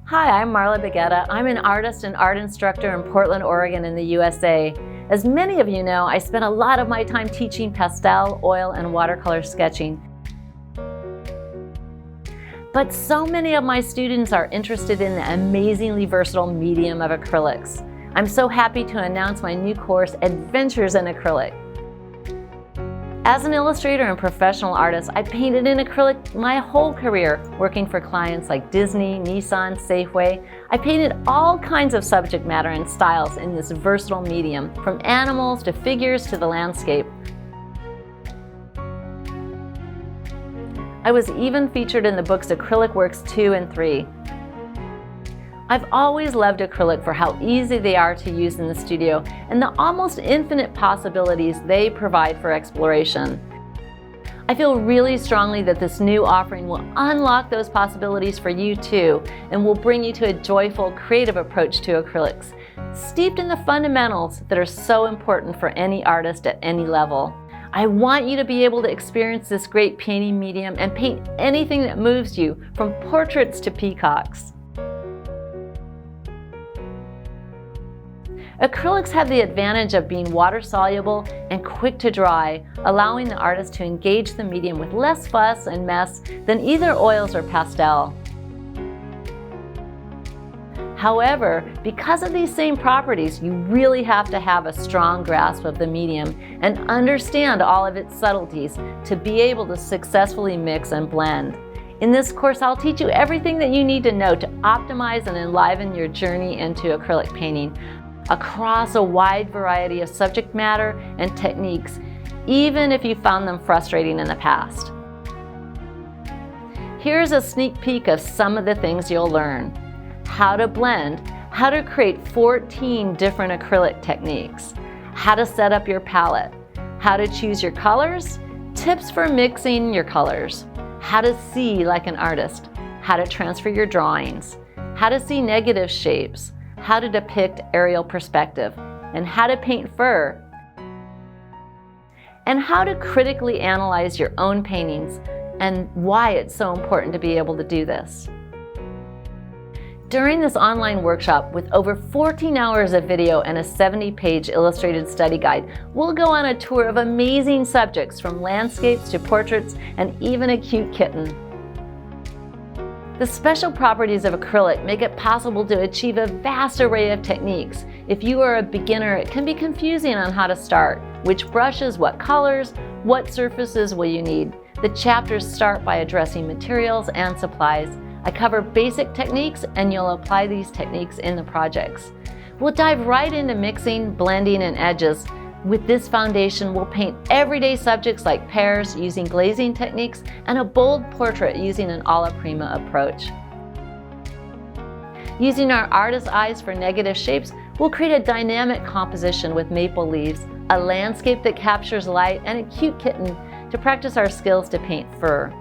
Hi, I'm Marla Baggetta. I'm an artist and art instructor in Portland, Oregon in the USA. As many of you know, I spend a lot of my time teaching pastel, oil, and watercolor sketching. But so many of my students are interested in the amazingly versatile medium of acrylics. I'm so happy to announce my new course, Adventures in Acrylic. As an illustrator and professional artist, I painted in acrylic my whole career, working for clients like Disney, Nissan, Safeway. I painted all kinds of subject matter and styles in this versatile medium, from animals to figures to the landscape. I was even featured in the books Acrylic Works 2 and 3. I've always loved acrylic for how easy they are to use in the studio and the almost infinite possibilities they provide for exploration. I feel really strongly that this new offering will unlock those possibilities for you too, and will bring you to a joyful, creative approach to acrylics, steeped in the fundamentals that are so important for any artist at any level. I want you to be able to experience this great painting medium and paint anything that moves you, from portraits to peacocks. Acrylics have the advantage of being water-soluble and quick to dry, allowing the artist to engage the medium with less fuss and mess than either oils or pastel. However, because of these same properties, you really have to have a strong grasp of the medium and understand all of its subtleties to be able to successfully mix and blend. In this course, I'll teach you everything that you need to know to optimize and enliven your journey into acrylic painting across a wide variety of subject matter and techniques, even if you found them frustrating in the past. Here's a sneak peek of some of the things you'll learn. How to blend, how to create 14 different acrylic techniques, how to set up your palette, how to choose your colors, tips for mixing your colors, how to see like an artist, how to transfer your drawings, how to see negative shapes, how to depict aerial perspective, and how to paint fur, and how to critically analyze your own paintings and why it's so important to be able to do this. During this online workshop, with over 14 hours of video and a 70-page illustrated study guide, we'll go on a tour of amazing subjects, from landscapes to portraits and even a cute kitten. The special properties of acrylic make it possible to achieve a vast array of techniques. If you are a beginner, it can be confusing on how to start. Which brushes, what colors, what surfaces will you need? The chapters start by addressing materials and supplies. I cover basic techniques, and you'll apply these techniques in the projects. We'll dive right into mixing, blending, and edges. With this foundation, we'll paint everyday subjects like pears using glazing techniques and a bold portrait using an alla prima approach. Using our artist's eyes for negative shapes, we'll create a dynamic composition with maple leaves, a landscape that captures light, and a cute kitten to practice our skills to paint fur.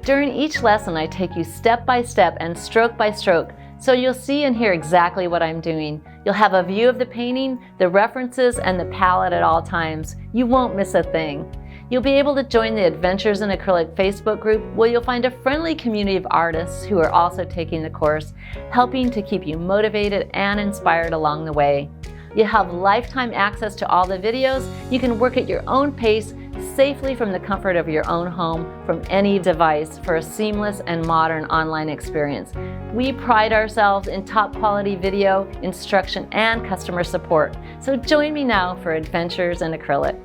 During each lesson, I take you step by step and stroke by stroke, so you'll see and hear exactly what I'm doing. You'll have a view of the painting, the references, and the palette at all times. You won't miss a thing. You'll be able to join the Adventures in Acrylic Facebook group, where you'll find a friendly community of artists who are also taking the course, helping to keep you motivated and inspired along the way. You'll have lifetime access to all the videos. You can work at your own pace, safely from the comfort of your own home, from any device, for a seamless and modern online experience. We pride ourselves in top quality video, instruction, and customer support. So join me now for Adventures in Acrylic.